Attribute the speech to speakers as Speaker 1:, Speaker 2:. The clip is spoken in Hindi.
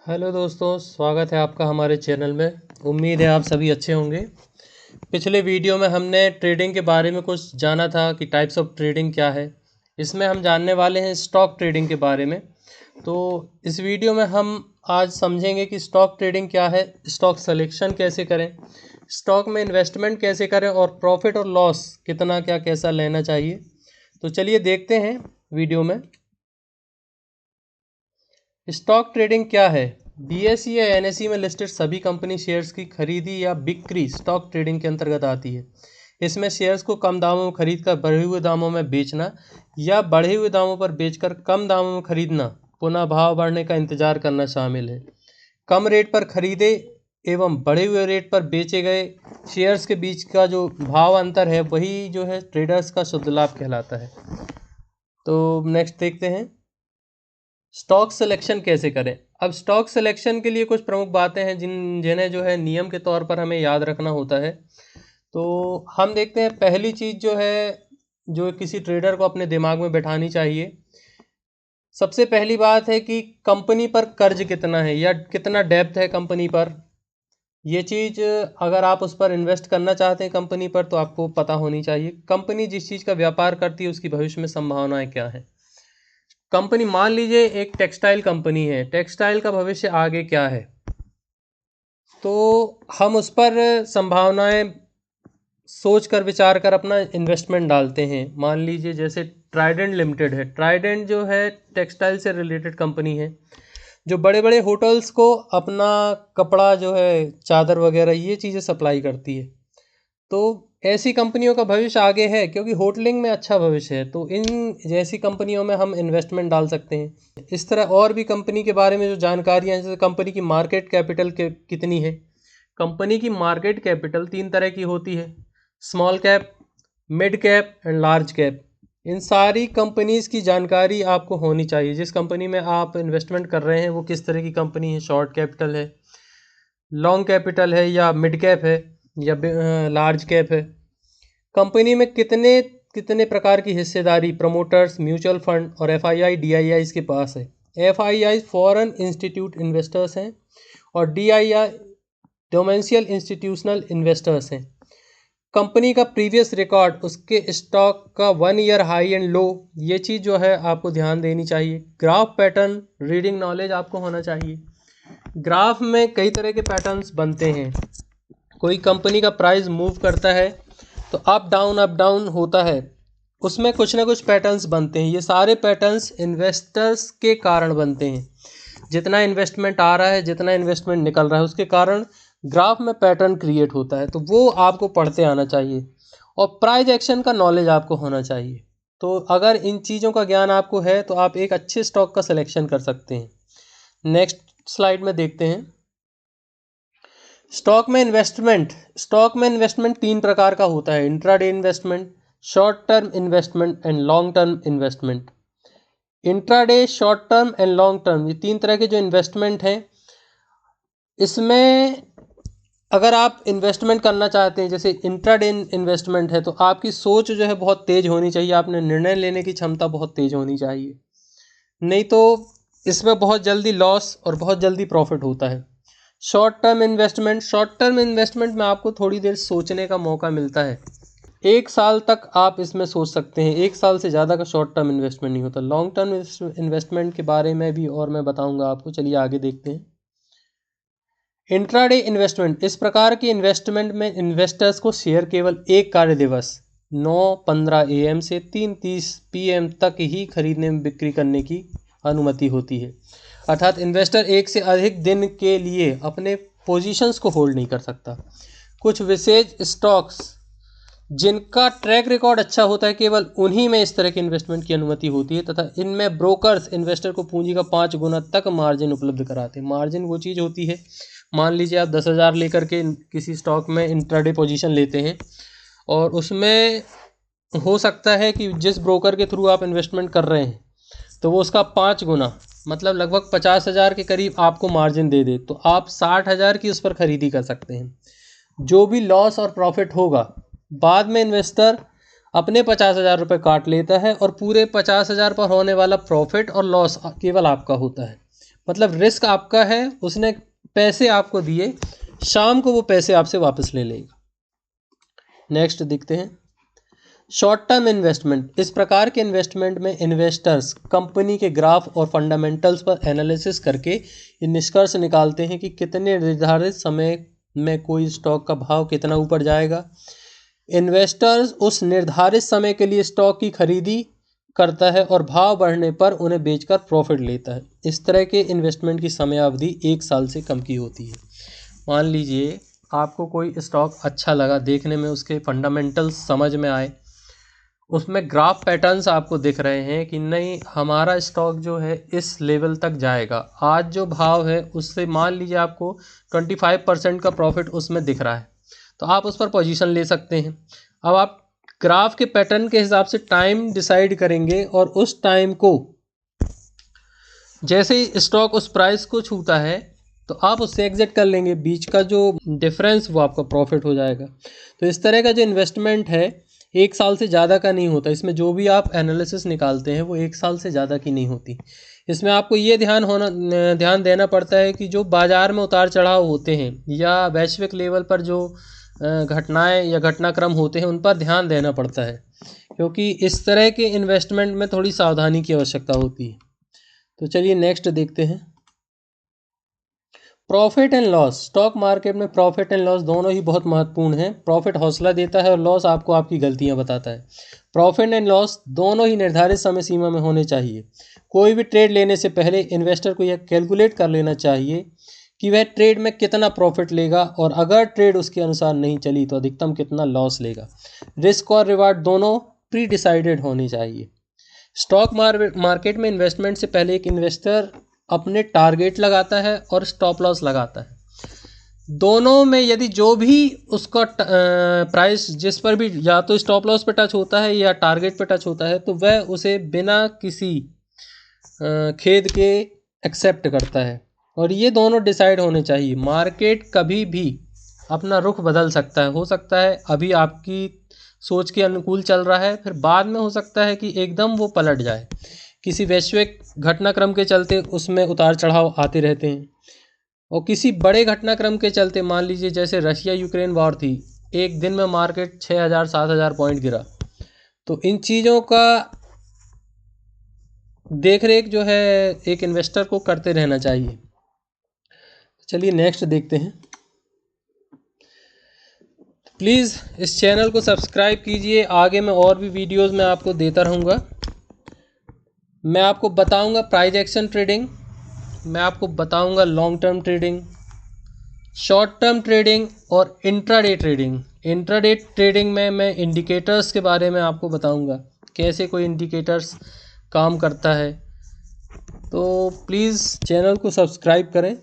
Speaker 1: हेलो दोस्तों, स्वागत है आपका हमारे चैनल में। उम्मीद है आप सभी अच्छे होंगे। पिछले वीडियो में हमने ट्रेडिंग के बारे में कुछ जाना था कि टाइप्स ऑफ ट्रेडिंग क्या है। इसमें हम जानने वाले हैं स्टॉक ट्रेडिंग के बारे में। तो इस वीडियो में हम आज समझेंगे कि स्टॉक ट्रेडिंग क्या है, स्टॉक सिलेक्शन कैसे करें, स्टॉक में इन्वेस्टमेंट कैसे करें और प्रॉफिट और लॉस कितना क्या कैसा लेना चाहिए। तो चलिए देखते हैं वीडियो में। स्टॉक ट्रेडिंग क्या है? बीएसई या एनएसई में लिस्टेड सभी कंपनी शेयर्स की खरीदी या बिक्री स्टॉक ट्रेडिंग के अंतर्गत आती है। इसमें शेयर्स को कम दामों में खरीदकर बढ़े हुए दामों में बेचना या बढ़े हुए दामों पर बेचकर कम दामों में खरीदना, पुनः भाव बढ़ने का इंतजार करना शामिल है। कम रेट पर खरीदे एवं बढ़े हुए रेट पर बेचे गए शेयर्स के बीच का जो भाव अंतर है वही जो है ट्रेडर्स का शुद्ध लाभ कहलाता है। तो नेक्स्ट देखते हैं स्टॉक सिलेक्शन कैसे करें। अब स्टॉक सिलेक्शन के लिए कुछ प्रमुख बातें हैं जिन्हें जो है नियम के तौर पर हमें याद रखना होता है। तो हम देखते हैं पहली चीज़ जो है जो किसी ट्रेडर को अपने दिमाग में बैठानी चाहिए। सबसे पहली बात है कि कंपनी पर कर्ज कितना है या कितना डेब्ट है कंपनी पर। ये चीज़ अगर आप उस पर इन्वेस्ट करना चाहते हैं कंपनी पर तो आपको पता होनी चाहिए। कंपनी जिस चीज़ का व्यापार करती है उसकी भविष्य में संभावनाएं क्या है। कंपनी मान लीजिए एक टेक्सटाइल कंपनी है, टेक्सटाइल का भविष्य आगे क्या है, तो हम उस पर संभावनाएं सोच कर विचार कर अपना इन्वेस्टमेंट डालते हैं। मान लीजिए जैसे ट्राइडेंट लिमिटेड है, ट्राइडेंट जो है टेक्सटाइल से रिलेटेड कंपनी है जो बड़े बड़े होटल्स को अपना कपड़ा जो है चादर वगैरह ये चीज़ें सप्लाई करती है। तो ऐसी कंपनियों का भविष्य आगे है क्योंकि होटलिंग में अच्छा भविष्य है, तो इन जैसी कंपनियों में हम इन्वेस्टमेंट डाल सकते हैं। इस तरह और भी कंपनी के बारे में जो जानकारियाँ हैं, जैसे कंपनी की मार्केट कैपिटल कितनी है। कंपनी की मार्केट कैपिटल 3 तरह की होती है, small cap, mid cap and large cap. इन सारी कंपनीज़ की जानकारी आपको होनी चाहिए। जिस कंपनी में आप इन्वेस्टमेंट कर रहे हैं वो किस तरह की कंपनी है, शॉर्ट कैपिटल है, लॉन्ग कैपिटल है या मिड कैप है या लार्ज कैप है। कंपनी में कितने कितने प्रकार की हिस्सेदारी प्रमोटर्स, म्यूचुअल फंड और एफआईआई डीआईआई के पास है। एफआईआई फॉरेन इंस्टीट्यूट इन्वेस्टर्स हैं और डीआईआई डोमेंशियल इंस्टीट्यूशनल इन्वेस्टर्स हैं। कंपनी का प्रीवियस रिकॉर्ड, उसके स्टॉक का 1 ईयर हाई एंड लो, ये चीज़ जो है आपको ध्यान देनी चाहिए। ग्राफ पैटर्न रीडिंग नॉलेज आपको होना चाहिए। ग्राफ में कई तरह के पैटर्न्स बनते हैं। कोई कंपनी का प्राइस मूव करता है तो अप डाउन होता है, उसमें कुछ ना कुछ पैटर्न्स बनते हैं। ये सारे पैटर्न्स इन्वेस्टर्स के कारण बनते हैं। जितना इन्वेस्टमेंट आ रहा है, जितना इन्वेस्टमेंट निकल रहा है, उसके कारण ग्राफ में पैटर्न क्रिएट होता है, तो वो आपको पढ़ते आना चाहिए। और प्राइस एक्शन का नॉलेज आपको होना चाहिए। तो अगर इन चीज़ों का ज्ञान आपको है तो आप एक अच्छे स्टॉक का सिलेक्शन कर सकते हैं। नेक्स्ट स्लाइड में देखते हैं स्टॉक में इन्वेस्टमेंट 3 प्रकार का होता है, intraday investment, short term investment and long term investment. Intraday, short term and long term, ये 3 तरह के जो इन्वेस्टमेंट हैं, इसमें अगर आप इन्वेस्टमेंट करना चाहते हैं, जैसे इंट्राडे इन्वेस्टमेंट है, तो आपकी सोच जो है बहुत तेज़ होनी चाहिए, आपने निर्णय लेने की क्षमता बहुत तेज़ होनी चाहिए, नहीं तो इसमें बहुत जल्दी लॉस और बहुत जल्दी प्रॉफिट होता है। शॉर्ट टर्म इन्वेस्टमेंट में आपको थोड़ी देर सोचने का मौका मिलता है। 1 साल तक आप इसमें सोच सकते हैं, 1 साल से ज़्यादा का शॉर्ट टर्म इन्वेस्टमेंट नहीं होता। लॉन्ग टर्म इन्वेस्टमेंट के बारे में भी और मैं बताऊंगा आपको। चलिए आगे देखते हैं। इंट्राडे इन्वेस्टमेंट, इस प्रकार की इन्वेस्टमेंट में इन्वेस्टर्स को शेयर केवल एक कार्य दिवस 9:15 AM से 3:30 PM तक ही खरीदने में बिक्री करने की अनुमति होती है। अर्थात इन्वेस्टर एक से अधिक दिन के लिए अपने पोजीशंस को होल्ड नहीं कर सकता। कुछ विशेष स्टॉक्स जिनका ट्रैक रिकॉर्ड अच्छा होता है, केवल उन्हीं में इस तरह की इन्वेस्टमेंट की अनुमति होती है तथा इनमें ब्रोकर्स इन्वेस्टर को पूंजी का 5 गुना तक मार्जिन उपलब्ध कराते हैं। मार्जिन वो चीज़ होती है, मान लीजिए आप 10,000 लेकर के किसी स्टॉक में इंट्राडे पोजीशन लेते हैं और उसमें हो सकता है कि जिस ब्रोकर के थ्रू आप इन्वेस्टमेंट कर रहे हैं तो वो उसका 5 गुना मतलब लगभग 50,000 के करीब आपको मार्जिन दे दे, तो आप 60,000 की उस पर खरीदी कर सकते हैं। जो भी लॉस और प्रॉफिट होगा बाद में इन्वेस्टर अपने 50,000 रुपये काट लेता है और पूरे 50,000 पर होने वाला प्रॉफिट और लॉस केवल आपका होता है। मतलब रिस्क आपका है, उसने पैसे आपको दिए, शाम को वो पैसे आपसे वापस ले लेगा। नेक्स्ट देखते हैं शॉर्ट टर्म इन्वेस्टमेंट। इस प्रकार के इन्वेस्टमेंट में इन्वेस्टर्स कंपनी के ग्राफ और फंडामेंटल्स पर एनालिसिस करके ये निष्कर्ष निकालते हैं कि कितने निर्धारित समय में कोई स्टॉक का भाव कितना ऊपर जाएगा। इन्वेस्टर्स उस निर्धारित समय के लिए स्टॉक की खरीदी करता है और भाव बढ़ने पर उन्हें बेचकर प्रॉफिट लेता है। इस तरह के इन्वेस्टमेंट की समयावधि 1 साल से कम की होती है। मान लीजिए आपको कोई स्टॉक अच्छा लगा, देखने में उसके फंडामेंटल्स समझ में आए, उसमें ग्राफ पैटर्न्स आपको दिख रहे हैं कि नहीं हमारा स्टॉक जो है इस लेवल तक जाएगा, आज जो भाव है उससे मान लीजिए आपको 25% का प्रॉफिट उसमें दिख रहा है, तो आप उस पर पोजीशन ले सकते हैं। अब आप ग्राफ के पैटर्न के हिसाब से टाइम डिसाइड करेंगे और उस टाइम को जैसे ही स्टॉक उस प्राइस को छूता है तो आप उससे एग्जिट कर लेंगे, बीच का जो डिफरेंस वो आपका प्रॉफिट हो जाएगा। तो इस तरह का जो इन्वेस्टमेंट है 1 साल से ज़्यादा का नहीं होता, इसमें जो भी आप एनालिसिस निकालते हैं वो 1 साल से ज़्यादा की नहीं होती। इसमें आपको ये ध्यान देना पड़ता है कि जो बाज़ार में उतार चढ़ाव होते हैं या वैश्विक लेवल पर जो घटनाएं या घटनाक्रम होते हैं उन पर ध्यान देना पड़ता है, क्योंकि इस तरह के इन्वेस्टमेंट में थोड़ी सावधानी की आवश्यकता होती है। तो चलिए नेक्स्ट देखते हैं profit and loss. Stock market में प्रॉफिट एंड लॉस दोनों ही बहुत महत्वपूर्ण हैं। प्रॉफिट हौसला देता है और लॉस आपको आपकी गलतियां बताता है। प्रॉफिट एंड लॉस दोनों ही निर्धारित समय सीमा में होने चाहिए। कोई भी ट्रेड लेने से पहले इन्वेस्टर को यह कैलकुलेट कर लेना चाहिए कि वह ट्रेड में कितना प्रॉफिट लेगा और अगर ट्रेड उसके अनुसार नहीं चली तो अधिकतम कितना लॉस लेगा। रिस्क और रिवार्ड दोनों प्री डिसाइडेड होने चाहिए। स्टॉक मार्केट में इन्वेस्टमेंट से पहले एक इन्वेस्टर अपने टारगेट लगाता है और स्टॉप लॉस लगाता है। दोनों में यदि जो भी उसका प्राइस जिस पर भी या तो स्टॉप लॉस पे टच होता है या टारगेट पे टच होता है तो वह उसे बिना किसी खेद के एक्सेप्ट करता है और ये दोनों डिसाइड होने चाहिए। मार्केट कभी भी अपना रुख बदल सकता है, हो सकता है अभी आपकी सोच के अनुकूल चल रहा है, फिर बाद में हो सकता है कि एकदम वो पलट जाए। किसी वैश्विक घटनाक्रम के चलते उसमें उतार चढ़ाव आते रहते हैं और किसी बड़े घटनाक्रम के चलते मान लीजिए जैसे रशिया यूक्रेन वॉर थी, एक दिन में मार्केट 6000-7000 पॉइंट गिरा। तो इन चीज़ों का देख रेख जो है एक इन्वेस्टर को करते रहना चाहिए। चलिए नेक्स्ट देखते हैं। प्लीज़ इस चैनल को सब्सक्राइब कीजिए, आगे मैं और भी वीडियोस में आपको देता रहूँगा। मैं आपको बताऊंगा प्राइस एक्शन ट्रेडिंग, मैं आपको बताऊंगा long term trading, short term trading और इंट्राडे ट्रेडिंग। इंट्राडे ट्रेडिंग में मैं इंडिकेटर्स के बारे में आपको बताऊंगा, कैसे कोई इंडिकेटर्स काम करता है। तो प्लीज़ चैनल को सब्सक्राइब करें।